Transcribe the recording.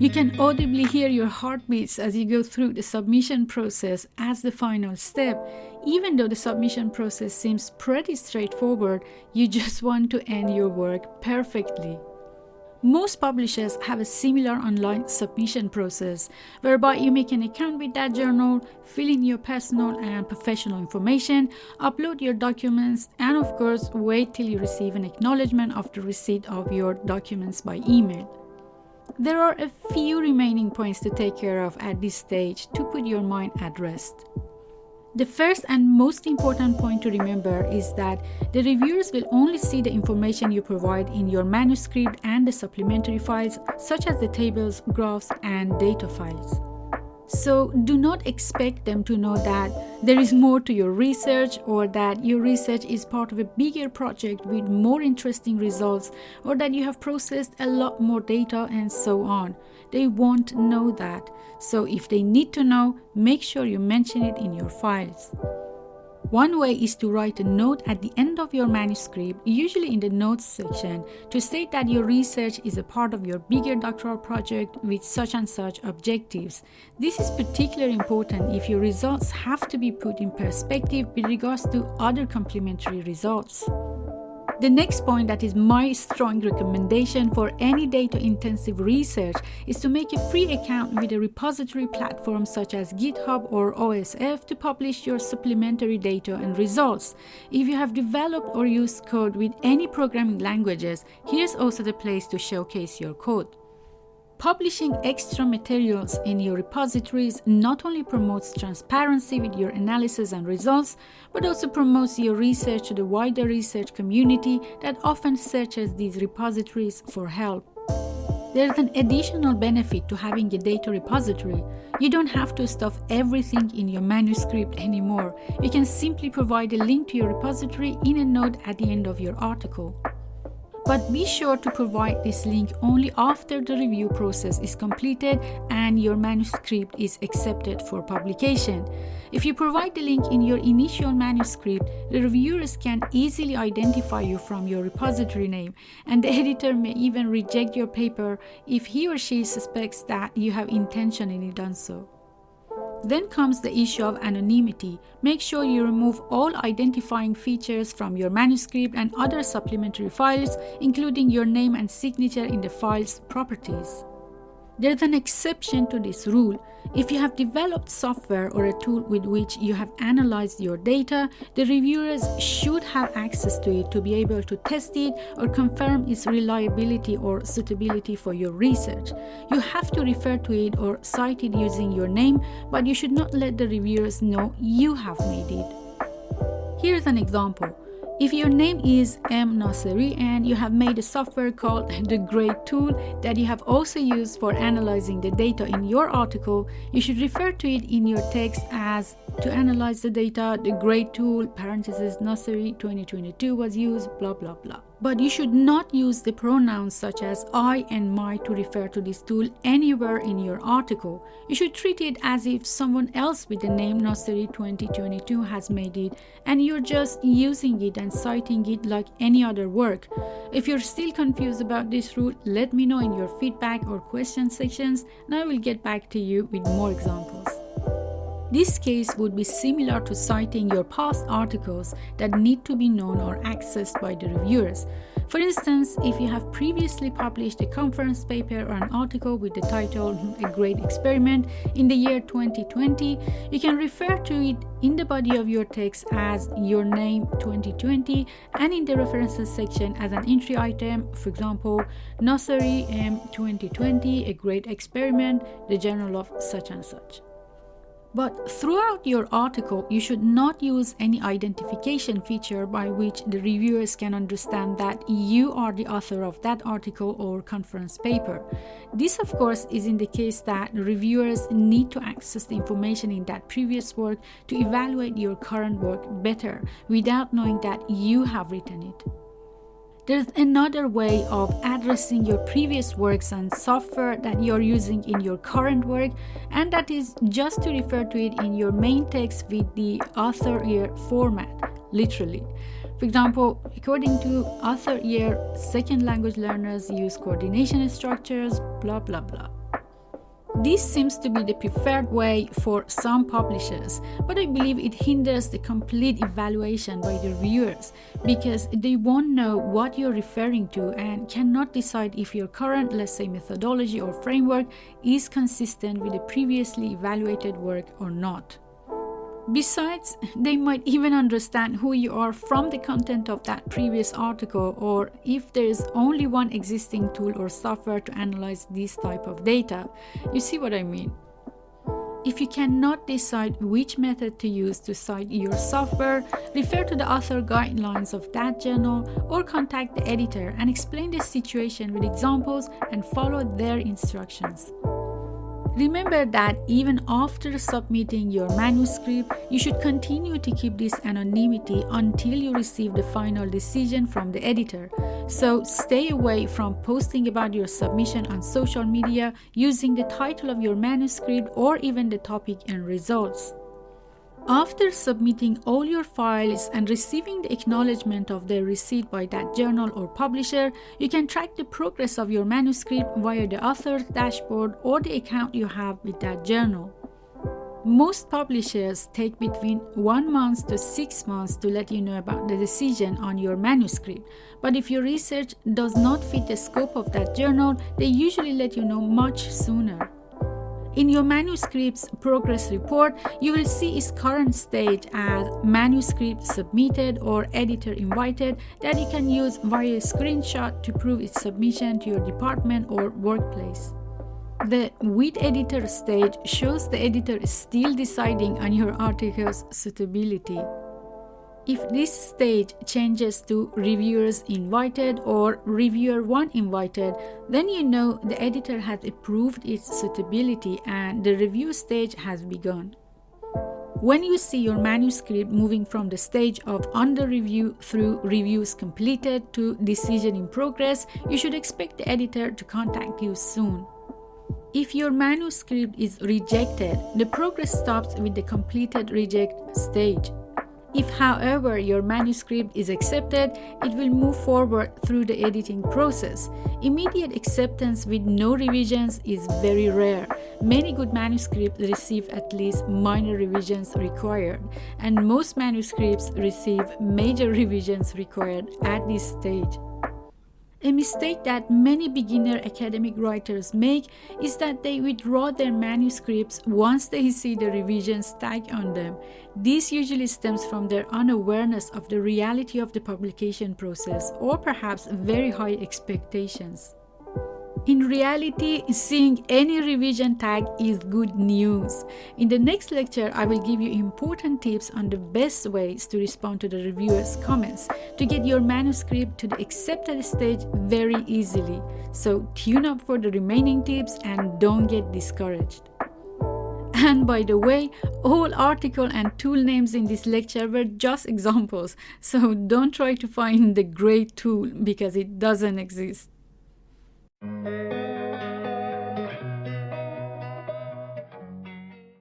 You can audibly hear your heartbeats as you go through the submission process as the final step. Even though the submission process seems pretty straightforward, you just want to end your work perfectly. Most publishers have a similar online submission process, whereby you make an account with that journal, fill in your personal and professional information, upload your documents, and of course, wait till you receive an acknowledgement of the receipt of your documents by email. There are a few remaining points to take care of at this stage to put your mind at rest. The first and most important point to remember is that the reviewers will only see the information you provide in your manuscript and the supplementary files, such as the tables, graphs, and data files. So do not expect them to know that there is more to your research, or that your research is part of a bigger project with more interesting results, or that you have processed a lot more data and so on. They won't know that. So if they need to know, make sure you mention it in your files. One way is to write a note at the end of your manuscript, usually in the notes section, to state that your research is a part of your bigger doctoral project with such and such objectives. This is particularly important if your results have to be put in perspective with regards to other complementary results. The next point that is my strong recommendation for any data-intensive research is to make a free account with a repository platform such as GitHub or OSF to publish your supplementary data and results. If you have developed or used code with any programming languages, here's also the place to showcase your code. Publishing extra materials in your repositories not only promotes transparency with your analysis and results, but also promotes your research to the wider research community that often searches these repositories for help. There's an additional benefit to having a data repository. You don't have to stuff everything in your manuscript anymore. You can simply provide a link to your repository in a note at the end of your article. But be sure to provide this link only after the review process is completed and your manuscript is accepted for publication. If you provide the link in your initial manuscript, the reviewers can easily identify you from your repository name, and the editor may even reject your paper if he or she suspects that you have intentionally done so. Then comes the issue of anonymity. Make sure you remove all identifying features from your manuscript and other supplementary files, including your name and signature in the file's properties. There's an exception to this rule. If you have developed software or a tool with which you have analyzed your data, the reviewers should have access to it to be able to test it or confirm its reliability or suitability for your research. You have to refer to it or cite it using your name, but you should not let the reviewers know you have made it. Here's an example. If your name is M. Naseri and you have made a software called the Great Tool that you have also used for analyzing the data in your article, you should refer to it in your text as to analyze the data, the Great Tool, parentheses, Naseri 2022 was used, blah blah blah. But you should not use the pronouns such as I and my to refer to this tool anywhere in your article. You should treat it as if someone else with the name Naseri 2022 has made it and you're just using it and citing it like any other work. If you're still confused about this rule, let me know in your feedback or question sections and I will get back to you with more examples. This case would be similar to citing your past articles that need to be known or accessed by the reviewers. For instance, if you have previously published a conference paper or an article with the title A Great Experiment in the year 2020, you can refer to it in the body of your text as your name 2020 and in the references section as an entry item, for example, Naseri M 2020, A Great Experiment, the journal of such and such. But throughout your article, you should not use any identification feature by which the reviewers can understand that you are the author of that article or conference paper. This, of course, is in the case that the reviewers need to access the information in that previous work to evaluate your current work better without knowing that you have written it. There's another way of addressing your previous works and software that you're using in your current work, and that is just to refer to it in your main text with the author year format, literally. For example, according to author year, second language learners use coordination structures, blah blah blah. This seems to be the preferred way for some publishers, but I believe it hinders the complete evaluation by the reviewers because they won't know what you're referring to and cannot decide if your current, let's say, methodology or framework is consistent with the previously evaluated work or not. Besides, they might even understand who you are from the content of that previous article, or if there is only one existing tool or software to analyze this type of data. You see what I mean? If you cannot decide which method to use to cite your software, refer to the author guidelines of that journal or contact the editor and explain the situation with examples and follow their instructions. Remember that even after submitting your manuscript, you should continue to keep this anonymity until you receive the final decision from the editor. So stay away from posting about your submission on social media using the title of your manuscript or even the topic and results. After submitting all your files and receiving the acknowledgement of their receipt by that journal or publisher, you can track the progress of your manuscript via the author's dashboard or the account you have with that journal. Most publishers take between 1 month to 6 months to let you know about the decision on your manuscript, but if your research does not fit the scope of that journal, they usually let you know much sooner. In your manuscript's progress report, you will see its current stage as manuscript submitted or editor invited that you can use via a screenshot to prove its submission to your department or workplace. The with editor stage shows the editor is still deciding on your article's suitability. If this stage changes to reviewers invited or reviewer 1 invited, then you know the editor has approved its suitability and the review stage has begun. When you see your manuscript moving from the stage of under review through reviews completed to decision in progress, you should expect the editor to contact you soon. If your manuscript is rejected, the progress stops with the completed reject stage. If, however, your manuscript is accepted, it will move forward through the editing process. Immediate acceptance with no revisions is very rare. Many good manuscripts receive at least minor revisions required, and most manuscripts receive major revisions required at this stage. A mistake that many beginner academic writers make is that they withdraw their manuscripts once they see the revisions tag on them. This usually stems from their unawareness of the reality of the publication process or perhaps very high expectations. In reality, seeing any revision tag is good news. In the next lecture, I will give you important tips on the best ways to respond to the reviewers' comments to get your manuscript to the accepted stage very easily. So tune up for the remaining tips and don't get discouraged. And by the way, all article and tool names in this lecture were just examples, so don't try to find the great tool because it doesn't exist.